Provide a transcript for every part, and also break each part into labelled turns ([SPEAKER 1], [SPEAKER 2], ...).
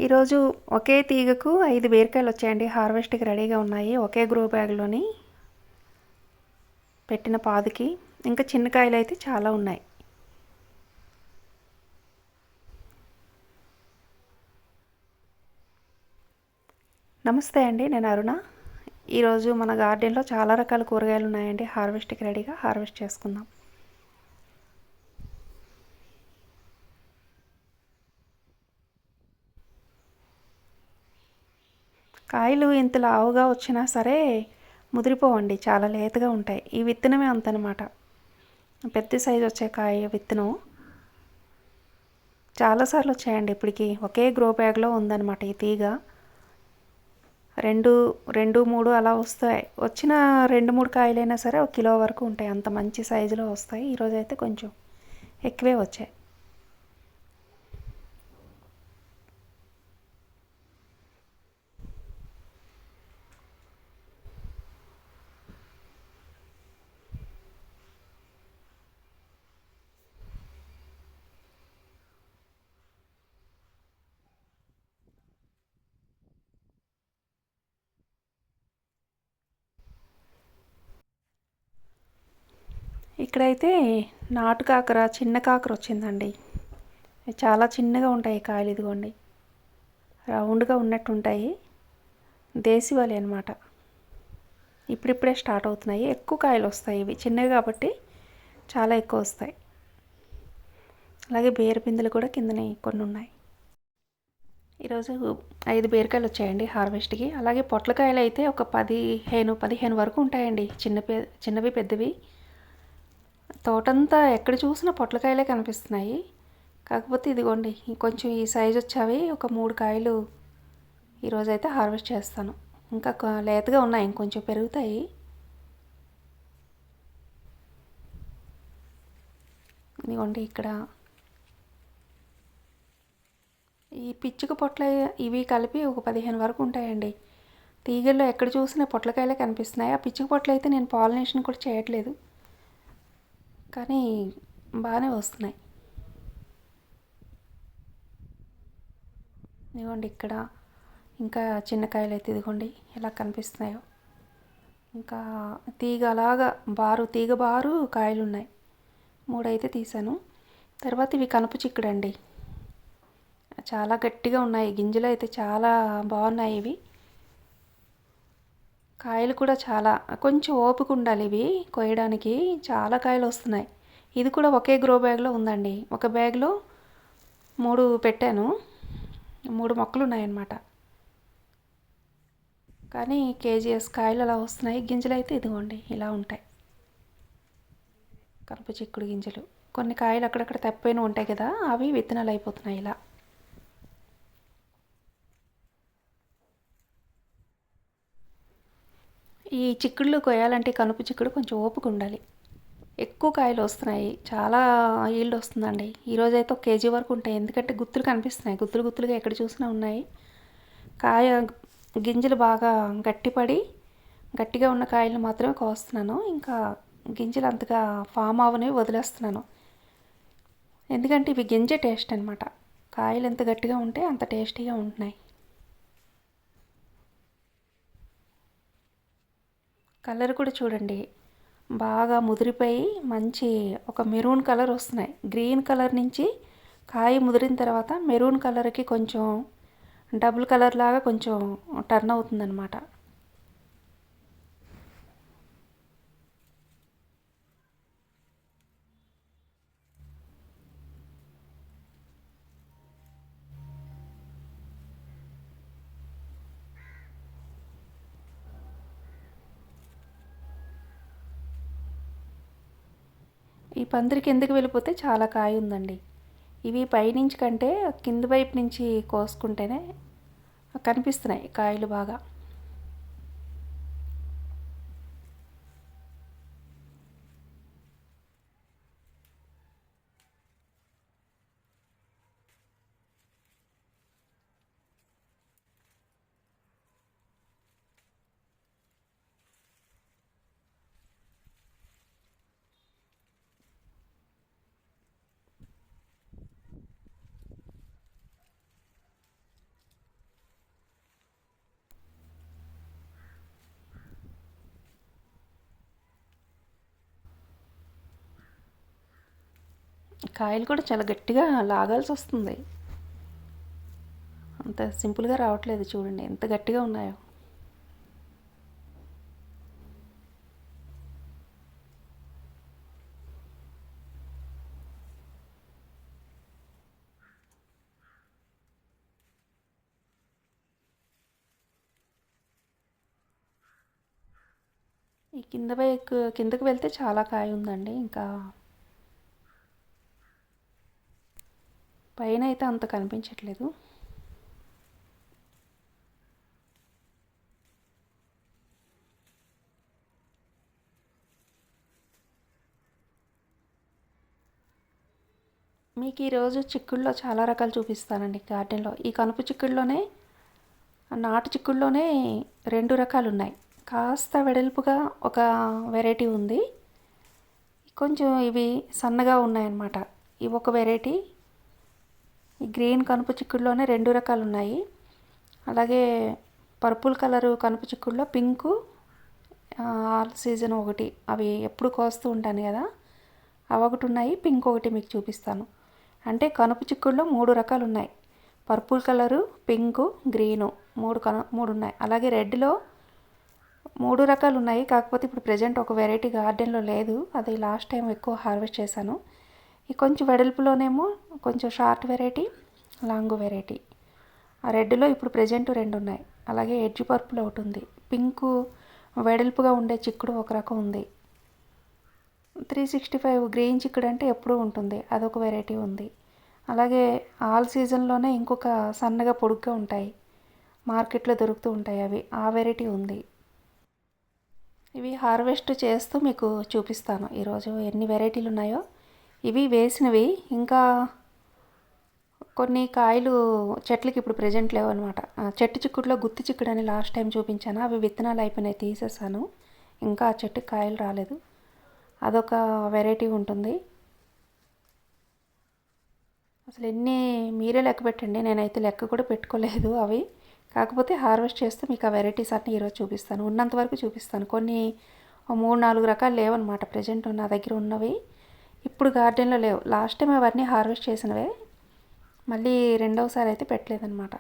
[SPEAKER 1] ఈరోజు ఒకే తీగకు 5 బీరకాయలు వచ్చాయండి. హార్వెస్ట్కి రెడీగా ఉన్నాయి. ఒకే గ్రో బ్యాగ్లోని పెట్టిన పాదుకి. ఇంకా చిన్న కాయలు అయితే చాలా ఉన్నాయి. నమస్తే అండి, నేను అరుణ. ఈరోజు మన గార్డెన్లో చాలా రకాల కూరగాయలు ఉన్నాయండి. హార్వెస్ట్కి రెడీగా హార్వెస్ట్ చేసుకుందాం. కాయలు ఇంత లావుగా వచ్చినా సరే ముదిరిపోవండి, చాలా లేతగా ఉంటాయి. ఈ విత్తనమే అంతనమాట. పెద్ద సైజు వచ్చే కాయ విత్తనం చాలాసార్లు వచ్చాయండి. ఇప్పటికి ఒకే గ్రో బ్యాగ్లో ఉందన్నమాట ఈ తీగ. రెండు మూడు అలా వస్తాయి. వచ్చిన 2-3 కాయలైనా సరే 1 కిలో వరకు ఉంటాయి. అంత మంచి సైజులో వస్తాయి. ఈరోజు అయితే కొంచెం ఎక్కువే వచ్చాయి. ఇక్కడైతే నాటు కాకర, చిన్న కాకర వచ్చిందండి. చాలా చిన్నగా ఉంటాయి కాయలు. ఇదిగోండి, రౌండ్గా ఉన్నట్టు ఉంటాయి. దేశీవాలి అనమాట. ఇప్పుడిప్పుడే స్టార్ట్ అవుతున్నాయి. ఎక్కువ కాయలు వస్తాయి. ఇవి చిన్నవి కాబట్టి చాలా ఎక్కువ వస్తాయి. అలాగే బీర పిందులు కూడా కిందనే కొన్ని ఉన్నాయి. ఈరోజు 5 బీరకాయలు వచ్చాయండి హార్వెస్ట్కి. అలాగే పొట్లకాయలు అయితే ఒక 15 వరకు ఉంటాయండి. చిన్నవి పెద్దవి. తోటంతా ఎక్కడ చూసినా పొట్లకాయలే కనిపిస్తున్నాయి. కాకపోతే ఇదిగోండి, కొంచెం ఈ సైజు వచ్చావి ఒక 3 కాయలు ఈరోజైతే హార్వెస్ట్ చేస్తాను. ఇంకా లేతగా ఉన్నాయి, ఇంకొంచెం పెరుగుతాయి. ఇదిగోండి, ఇక్కడ ఈ పిచ్చుక పొట్ల ఇవి కలిపి ఒక 15 వరకు ఉంటాయండి. తీగల్లో ఎక్కడ చూసినా పొట్లకాయలే కనిపిస్తున్నాయి. ఆ పిచ్చుక పొట్లు అయితే నేను పాలినేషన్ కూడా చేయట్లేదు, కానీ బాగానే వస్తున్నాయి. ఇదిగోండి, ఇక్కడ ఇంకా చిన్న కాయలు అయితే ఇదిగోండి ఎలా కనిపిస్తున్నాయో. ఇంకా తీగ అలాగా తీగ బారు కాయలు ఉన్నాయి. 3 అయితే తీసాను. తర్వాత ఇవి కనుపు చిక్కుడండి. చాలా గట్టిగా ఉన్నాయి. గింజలు అయితే చాలా బాగున్నాయి. ఇవి కాయలు కూడా చాలా, కొంచెం ఓపిక ఉండాలి ఇవి కోయడానికి. చాలా కాయలు వస్తున్నాయి. ఇది కూడా ఒకే గ్రో బ్యాగ్లో ఉందండి. ఒక బ్యాగ్లో 3 పెట్టాను. 3 మొక్కలు ఉన్నాయన్నమాట. కానీ కేజీఎస్ కాయలు అలా వస్తున్నాయి. గింజలు అయితే ఇదిగోండి ఇలా ఉంటాయి, కనుపు చిక్కుడు గింజలు. కొన్ని కాయలు అక్కడక్కడ తప్పిపోయిన ఉంటాయి కదా, అవి విత్తనాలు అయిపోతున్నాయి ఇలా. ఈ చిక్కుళ్ళు కొయ్యాలంటే కనుపు చిక్కుడు కొంచెం ఓపిక ఉండాలి. ఎక్కువ కాయలు వస్తున్నాయి, చాలా ఈల్డ్ వస్తుందండి. ఈరోజైతే 1 కేజీ వరకు ఉంటాయి. ఎందుకంటే గుత్తులు కనిపిస్తున్నాయి, గుత్తులుగా ఎక్కడ చూసినా ఉన్నాయి. కాయ గింజలు బాగా గట్టిగా ఉన్న కాయలు మాత్రమే కోస్తున్నాను. ఇంకా గింజలు అంతగా ఫామ్ అవనివి వదిలేస్తున్నాను. ఎందుకంటే ఇవి గింజ టేస్ట్ అనమాట. కాయలు ఎంత గట్టిగా ఉంటే అంత టేస్టీగా ఉంటున్నాయి. కలర్ కూడా చూడండి, బాగా ముదిరిపోయి మంచి ఒక మెరూన్ కలర్ వస్తున్నాయి. గ్రీన్ కలర్ నుంచి కాయ ముదిరిన తర్వాత మెరూన్ కలర్కి కొంచెం డబుల్ కలర్ లాగా కొంచెం టర్న్ అవుతుందన్నమాట. ఈ పందిరికి ఎందుకు వెళ్ళిపోతే చాలా కాయ ఉందండి. ఇవి పైనుంచి కంటే కింద వైపు నుంచి కోసుకుంటేనే కనిపిస్తున్నాయి కాయలు బాగా. కాయలు కూడా చాలా గట్టిగా లాగాల్సి వస్తుంది. అంత సింపుల్గా రావట్లేదు. చూడండి ఎంత గట్టిగా ఉన్నాయో. ఈ కిందకి వెళ్తే చాలా కాయ ఉందండి. ఇంకా పైన అయితే అంత కనిపించట్లేదు. మీకు ఈరోజు చిక్కుడులో చాలా రకాలు చూపిస్తానండి గార్డెన్లో. ఈ కనుపు చిక్కుడులోనే, నాటు చిక్కుడులోనే 2 రకాలు ఉన్నాయి. కాస్త వెడల్పుగా ఒక వెరైటీ ఉంది. కొంచెం ఇవి సన్నగా ఉన్నాయన్నమాట. ఇవి ఒక వెరైటీ. ఈ గ్రీన్ కనుపు చిక్కుడులోనే 2 రకాలు ఉన్నాయి. అలాగే పర్పుల్ కలరు కనుపు చిక్కుడులో పింకు ఆల్ సీజన్ ఒకటి, అవి ఎప్పుడు కోస్తూ ఉంటాను కదా, అవి ఒకటి ఉన్నాయి. పింక్ ఒకటి మీకు చూపిస్తాను. అంటే కనుపు చిక్కుడులో 3 రకాలు ఉన్నాయి. పర్పుల్ కలరు, పింకు, గ్రీను, 3 ఉన్నాయి. అలాగే రెడ్లో 3 రకాలు ఉన్నాయి. కాకపోతే ఇప్పుడు ప్రజెంట్ ఒక వెరైటీ గార్డెన్లో లేదు. అది లాస్ట్ టైం ఎక్కువ హార్వెస్ట్ చేశాను. ఈ కొంచెం వెడల్పులోనేమో కొంచెం షార్ట్ వెరైటీ, లాంగ్ వెరైటీ. ఆ రెడ్లో ఇప్పుడు ప్రజెంట్ 2 ఉన్నాయి. అలాగే ఎడ్జ్ పర్పుల్ ఒకటి ఉంది. పింకు వెడల్పుగా ఉండే చిక్కుడు ఒక రకం ఉంది. 365 గ్రీన్ చిక్కుడు అంటే ఎప్పుడూ ఉంటుంది, అదొక వెరైటీ ఉంది. అలాగే ఆల్ సీజన్లోనే ఇంకొక సన్నగా పొడుగ్గా ఉంటాయి, మార్కెట్లో దొరుకుతూ ఉంటాయి, అవి ఆ వెరైటీ ఉంది. ఇవి హార్వెస్ట్ చేస్తూ మీకు చూపిస్తాను ఈరోజు ఎన్ని వెరైటీలు ఉన్నాయో. ఇవి వేసినవి. ఇంకా కొన్ని కాయలు చెట్లకి ఇప్పుడు ప్రజెంట్ లేవు అనమాట. చెట్టు చిక్కుడులో గుత్తి చిక్కుడు అని లాస్ట్ టైం చూపించాను. అవి విత్తనాలు అయిపోయినాయి, తీసేసాను. ఇంకా ఆ చెట్టుకి కాయలు రాలేదు. అదొక వెరైటీ ఉంటుంది. అసలు ఎన్ని మీరే లెక్క పెట్టండి, నేనైతే లెక్క కూడా పెట్టుకోలేదు అవి. కాకపోతే హార్వెస్ట్ చేస్తే మీకు ఆ వెరైటీస్ అన్నీ ఈరోజు చూపిస్తాను. ఉన్నంత వరకు చూపిస్తాను. కొన్ని 3-4 రకాలు లేవన్నమాట ప్రజెంట్ నా దగ్గర ఉన్నవి. ఇప్పుడు గార్డెన్లో లేవు. లాస్ట్ టైం అవన్నీ హార్వెస్ట్ చేసినవే. మళ్ళీ రెండవసారి అయితే పెట్టలేదన్నమాట.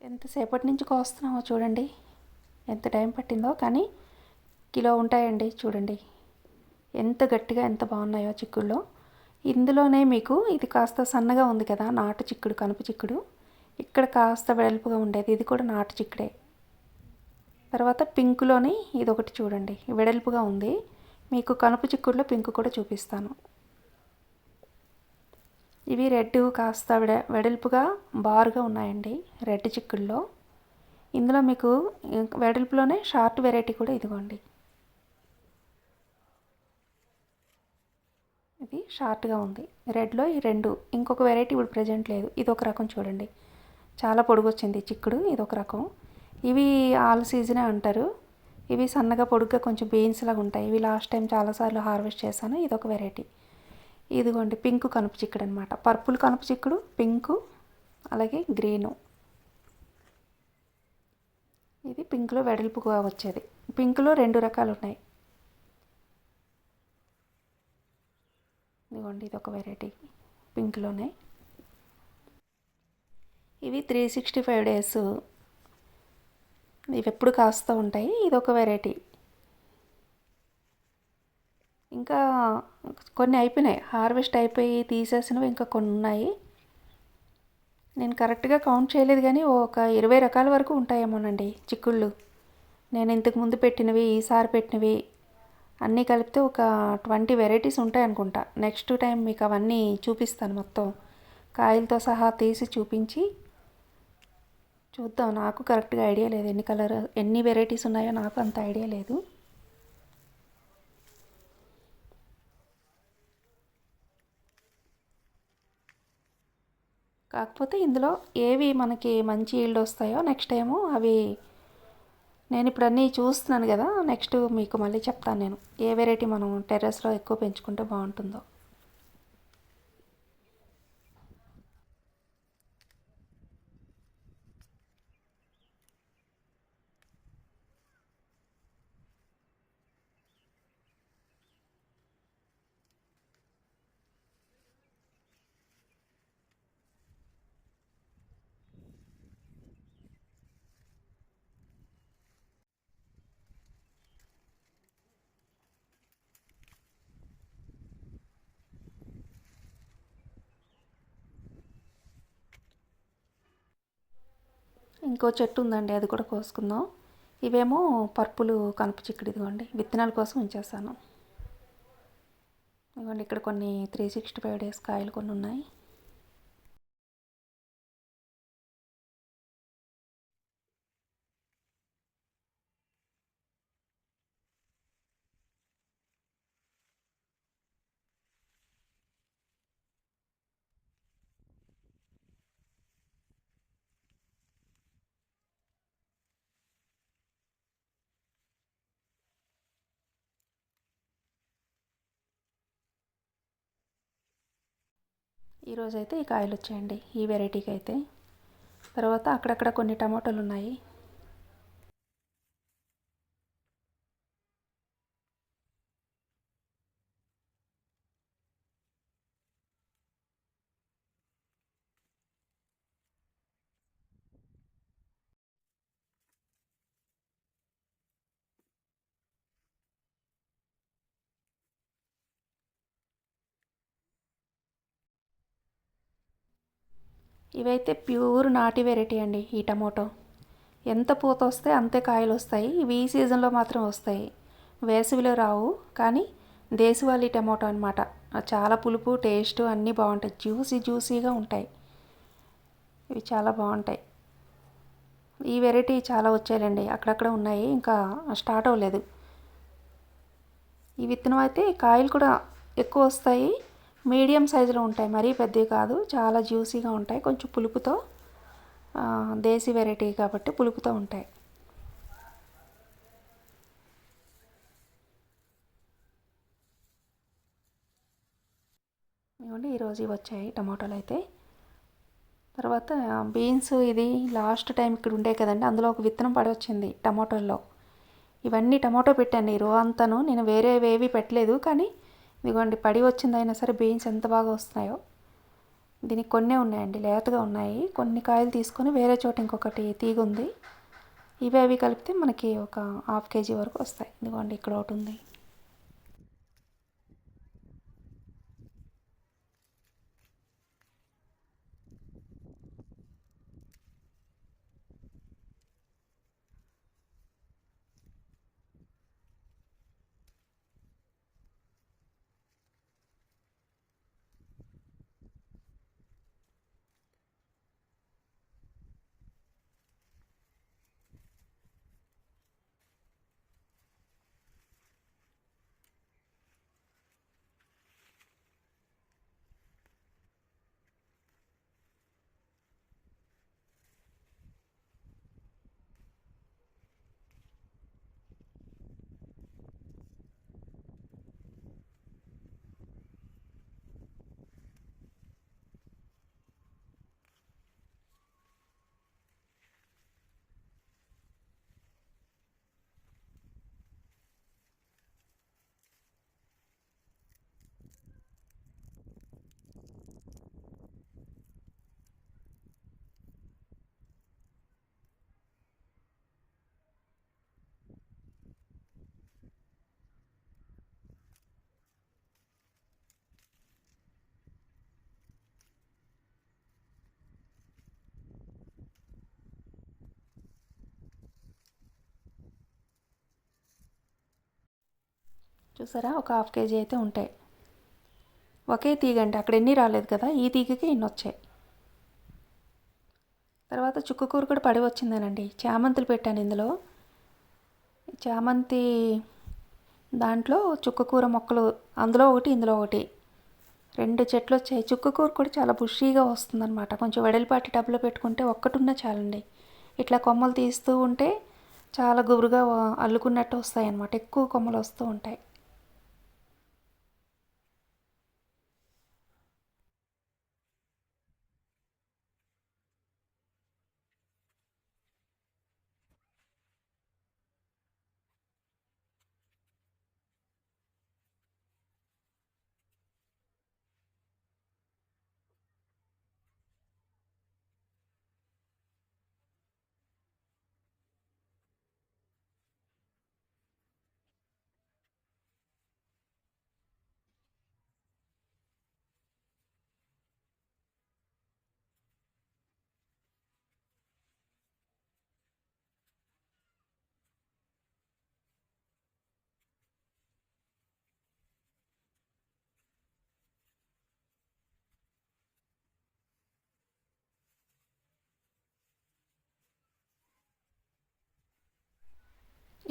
[SPEAKER 1] ఎంతసేపటి నుంచి కోస్తున్నామో చూడండి, ఎంత టైం పట్టిందో. కానీ కిలో ఉంటాయండి చూడండి, ఎంత గట్టిగా ఎంత బాగున్నాయో చిక్కుళ్ళు. ఇందులోనే మీకు ఇది కాస్త సన్నగా ఉంది కదా నాటు చిక్కుడు, కనుపు చిక్కుడు. ఇక్కడ కాస్త వెడల్పుగా ఉండేది, ఇది కూడా నాటు చిక్కుడే. తర్వాత పింకులోని ఇది ఒకటి చూడండి, వెడల్పుగా ఉంది. మీకు కనుపు చిక్కుడులో పింక్ కూడా చూపిస్తాను. ఇవి రెడ్ కాస్త వెడల్పుగా బారుగా ఉన్నాయండి రెడ్ చిక్కుల్లో. ఇందులో మీకు వెడల్పులోనే షార్ట్ వెరైటీ కూడా ఇదిగోండి, ఇది షార్ట్గా ఉంది రెడ్లో. ఈ రెండు ఇంకొక వెరైటీ ఇప్పుడు ప్రజెంట్ లేదు. ఇది ఒక రకం చూడండి, చాలా పొడుగు వచ్చింది చిక్కుడు, ఇది ఒక రకం. ఇవి ఆల్ సీజనే అంటారు. ఇవి సన్నగా పొడుగ్గా కొంచెం బీన్స్ లాగా ఉంటాయి. ఇవి లాస్ట్ టైం చాలాసార్లు హార్వెస్ట్ చేశాను. ఇది ఒక వెరైటీ. ఇదిగోండి పింక్ కనుపు చిక్కుడు అనమాట, పర్పుల్ కనుపు చిక్కుడు, పింకు అలాగే గ్రీను. ఇది పింక్లో వెడల్పుగా వచ్చేది. పింక్లో రెండు రకాలు ఉన్నాయి. ఇదిగోండి ఇది ఒక వెరైటీ పింక్లోనే. ఇవి 365 డేస్, ఇవి ఎప్పుడు కాస్తూ ఉంటాయి. ఇది ఒక వెరైటీ. ఇంకా కొన్ని అయిపోయినాయి, హార్వెస్ట్ అయిపోయి తీసేసినవి ఇంకా కొన్ని ఉన్నాయి. నేను కరెక్ట్గా కౌంట్ చేయలేదు కానీ ఒక 20 రకాల వరకు ఉంటాయేమోనండి చిక్కుళ్ళు. నేను ఇంతకు ముందు పెట్టినవి, ఈసారి పెట్టినవి అన్నీ కలిపితే ఒక 20 వెరైటీస్ ఉంటాయి అనుకుంటా. నెక్స్ట్ టైం మీకు అవన్నీ చూపిస్తాను, మొత్తం కాయలతో సహా తీసి చూపించి చూద్దాం. నాకు కరెక్ట్గా ఐడియా లేదు ఎన్ని వెరైటీస్ ఉన్నాయో, నాకు అంత ఐడియా లేదు. కాకపోతే ఇందులో ఏవి మనకి మంచి ఈల్డ్ వస్తాయో నెక్స్ట్ టైము అవి నేను ఇప్పుడు అన్నీ చూస్తున్నాను కదా, నెక్స్ట్ మీకు మళ్ళీ చెప్తాను నేను ఏ వెరైటీ మనం టెర్రస్లో ఎక్కువ పెంచుకుంటే బాగుంటుందో. ఇంకో చెట్టు ఉందండి, అది కూడా కోసుకుందాం. ఇవేమో పర్పుల్ కనుపు చిక్కుడు, ఇదిగోండి విత్తనాల కోసం ఉంచేస్తాను. ఇదిగోండి ఇక్కడ కొన్ని 365 డేస్ కాయలు కొన్ని ఉన్నాయి. ఈరోజైతే ఈ కాయలు వచ్చాయండి ఈ వెరైటీకి అయితే. తర్వాత అక్కడక్కడ కొన్ని టమాటోలు ఉన్నాయి. ఇవైతే ప్యూర్ నాటి వెరైటీ అండి ఈ టమోటో. ఎంత పూత వస్తే అంతే కాయలు వస్తాయి. ఇవి ఈ సీజన్లో మాత్రం వస్తాయి, వేసవిలో రావు. కానీ దేశవాళీ టమోటో అనమాట, చాలా పులుపు టేస్ట్ అన్నీ బాగుంటాయి, జ్యూసీగా ఉంటాయి. ఇవి చాలా బాగుంటాయి. ఈ వెరైటీ చాలా వచ్చాయండి, అక్కడక్కడ ఉన్నాయి, ఇంకా స్టార్ట్ అవ్వలేదు. ఈ విత్తనం అయితే కాయలు కూడా ఎక్కువ వస్తాయి, మీడియం సైజులో ఉంటాయి, మరీ పెద్దవి కాదు, చాలా జ్యూసీగా ఉంటాయి, కొంచెం పులుపుతో. దేశీ వెరైటీ కాబట్టి పులుపుతో ఉంటాయి. ఇవ్వండి ఈరోజు ఇవి వచ్చాయి టమాటోలు అయితే. తర్వాత బీన్స్, ఇది లాస్ట్ టైం ఇక్కడ ఉండే కదండి, అందులో ఒక విత్తనం పడి వచ్చింది టమాటోల్లో. ఇవన్నీ టమాటో పెట్టాను ఈ రో అంతాను, నేను వేరేవేవి పెట్టలేదు. కానీ ఇదిగోండి పడి వచ్చిందైనా సరే బీన్స్ ఎంత బాగా వస్తున్నాయో. దీనికి కొన్నే ఉన్నాయండి, లేతగా ఉన్నాయి. కొన్ని కాయలు తీసుకొని వేరే చోట ఇంకొకటి తీగ ఉంది, ఇవి అవి కలిపితే మనకి ఒక హాఫ్ కేజీ వరకు వస్తాయి. ఇదిగోండి ఇక్కడ ఒకటి ఉంది. చూసారా, ఒక హాఫ్ కేజీ అయితే ఉంటాయి. ఒకే తీగ అండి, అక్కడ ఎన్ని రాలేదు కదా, ఈ తీగకి ఇన్ని వచ్చాయి. తర్వాత చుక్కకూర కూడా పడి వచ్చిందేనండి. చామంతులు పెట్టాను ఇందులో. చామంతి దాంట్లో చుక్కకూర మొక్కలు అందులో ఒకటి ఇందులో ఒకటి 2 చెట్లు వచ్చాయి. చుక్కకూర కూడా చాలా బుషీగా వస్తుందన్నమాట. కొంచెం వెడల్పాటి టబ్లో పెట్టుకుంటే ఒక్కటి ఉన్నా చాలండి. ఇట్లా కొమ్మలు తీస్తూ ఉంటే చాలా గుబురుగా అల్లుకున్నట్టు వస్తాయి అన్నమాట. ఎక్కువ కొమ్మలు వస్తూ ఉంటాయి.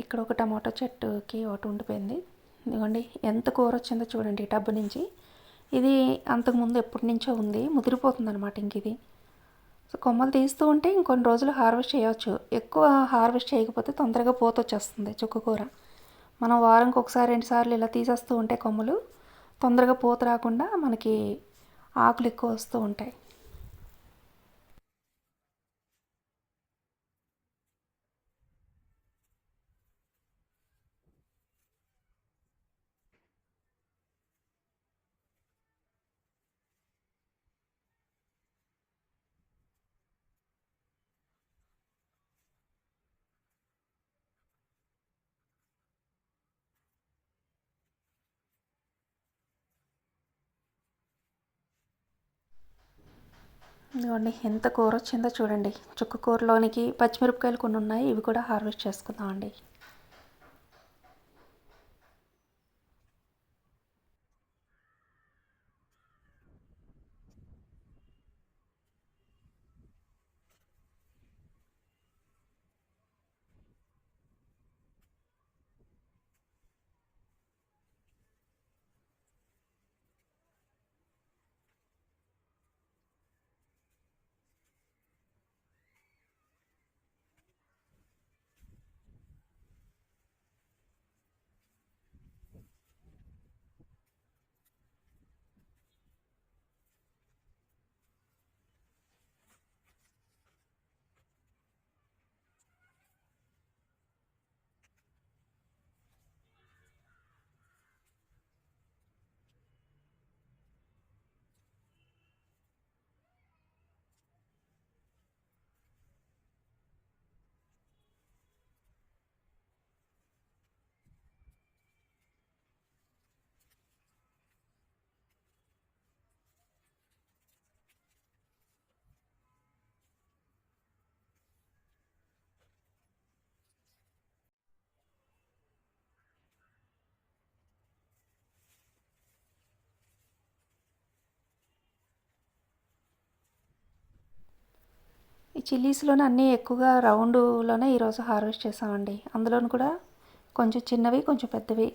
[SPEAKER 1] ఇక్కడ ఒక టమాటో చెట్టుకి ఒకటి ఉండిపోయింది. ఇదిగోండి ఎంత కూర వచ్చిందో చూడండి ఈ టబ్బు నుంచి. ఇది అంతకుముందు ఎప్పటి నుంచో ఉంది, ముదిరిపోతుంది అనమాట. ఇంక ఇది సో కొమ్మలు తీస్తూ ఉంటే ఇంకొన్ని రోజులు హార్వెస్ట్ చేయవచ్చు. ఎక్కువ హార్వెస్ట్ చేయకపోతే తొందరగా పూత వచ్చేస్తుంది చుక్కకూర. మనం వారానికి ఒకసారి 2 సార్లు ఇలా తీసేస్తూ ఉంటే కొమ్మలు తొందరగా పూత రాకుండా మనకి ఆకులు ఎక్కువ వస్తూ ఉంటాయి. ఇదిగోండి ఎంత కూర వచ్చిందో చూడండి. చుక్కకూరలోనికి పచ్చిమిరపకాయలు కొన్ని ఉన్నాయి, ఇవి కూడా హార్వెస్ట్ చేసుకుందామండి. చిల్లీస్లోనే అన్నీ ఎక్కువగా రౌండ్లోనే ఈరోజు హార్వెస్ట్ చేసామండి. అందులోను కూడా కొంచెం చిన్నవి కొంచెం పెద్దవి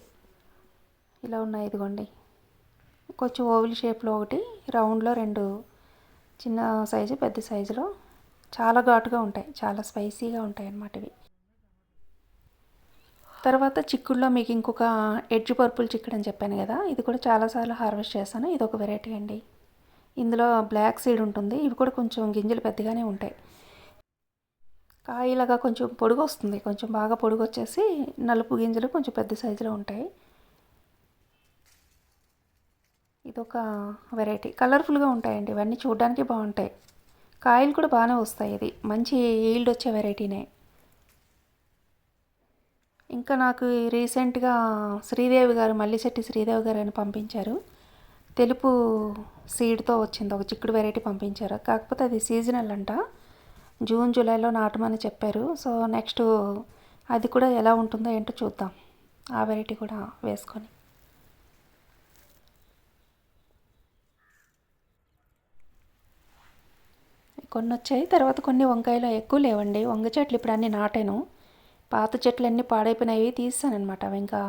[SPEAKER 1] ఇలా ఉన్నాయి. ఇదిగోండి, కొంచెం ఓవెల్ షేప్లో ఒకటి, రౌండ్లో 2 చిన్న సైజు పెద్ద సైజులో. చాలా ఘాటుగా ఉంటాయి, చాలా స్పైసీగా ఉంటాయి అన్నమాట ఇవి. తర్వాత చిక్కుడులో మీకు ఇంకొక ఎడ్జ్ పర్పుల్ చిక్కుడు అని చెప్పాను కదా, ఇది కూడా చాలాసార్లు హార్వెస్ట్ చేశాను. ఇది ఒక వెరైటీ అండి. ఇందులో బ్లాక్ సీడ్ ఉంటుంది. ఇవి కూడా కొంచెం గింజలు పెద్దగానే ఉంటాయి. కాయలాగా కొంచెం పొడుగు వస్తుంది, కొంచెం బాగా పొడుగు వచ్చేసి నలుపు గింజలు కొంచెం పెద్ద సైజులో ఉంటాయి. ఇదొక వెరైటీ, కలర్ఫుల్గా ఉంటాయండి. ఇవన్నీ చూడడానికి బాగుంటాయి. కాయలు కూడా బాగానే వస్తాయి. ఇది మంచి ఈల్డ్ వచ్చే వెరైటీనే. ఇంకా నాకు రీసెంట్గా శ్రీదేవి గారు, మల్లిశెట్టి శ్రీదేవి గారు అని పంపించారు. తెలుపు సీడ్తో వచ్చింది ఒక చిక్కుడు వెరైటీ పంపించారు. కాకపోతే అది సీజనల్ అంట, జూన్ జూలైలో నాటమని చెప్పారు. సో నెక్స్ట్ అది కూడా ఎలా ఉంటుందో ఏంటో చూద్దాం, ఆ వెరైటీ కూడా వేసుకొని. కొన్ని వచ్చాయి, తర్వాత కొన్ని వంకాయలు ఎక్కువ లేవండి. వంగ చెట్లు ఇప్పుడు అన్నీ నాటాను. పాత చెట్లు అన్నీ పాడైపోయినవి తీస్తానమాట, అవి ఇంకా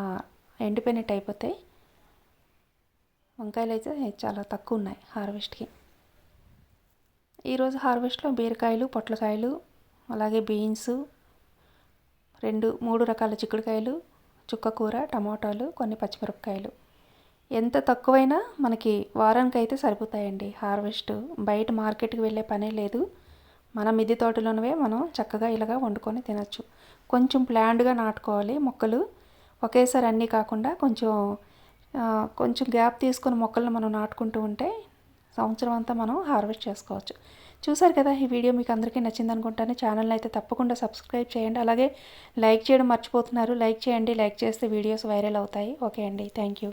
[SPEAKER 1] ఎండిపోయినట్టు అయిపోతాయి. వంకాయలు అయితే చాలా తక్కువ ఉన్నాయి హార్వెస్ట్కి. ఈరోజు హార్వెస్ట్లో బీరకాయలు, పొట్లకాయలు, అలాగే బీన్స్, 3 రకాల చిక్కుడుకాయలు, చుక్కకూర, టమోటాలు, కొన్ని పచ్చిమిరపకాయలు. ఎంత తక్కువైనా మనకి వారానికి అయితే సరిపోతాయండి హార్వెస్ట్. బయట మార్కెట్కి వెళ్ళే పనే లేదు. మన మిద్దె తోటలోనివే మనం చక్కగా ఇలాగా వండుకొని తినచ్చు. కొంచెం ప్లాన్డ్గా నాటుకోవాలి మొక్కలు, ఒకేసారి అన్నీ కాకుండా కొంచెం గ్యాప్ తీసుకొని మొక్కలను మనం నాటుకుంటూ ఉంటే సంవత్సరం అంతా మనం హార్వెస్ట్ చేసుకోవచ్చు. చూసారు కదా, ఈ వీడియో మీకు అందరికీ నచ్చింది అనుకుంటాను. ఛానల్ని అయితే తప్పకుండా సబ్స్క్రైబ్ చేయండి. అలాగే లైక్ చేయడం మర్చిపోతున్నారు, లైక్ చేయండి. లైక్ చేస్తే వీడియోస్ వైరల్ అవుతాయి. ఓకే అండి, థ్యాంక్ యూ.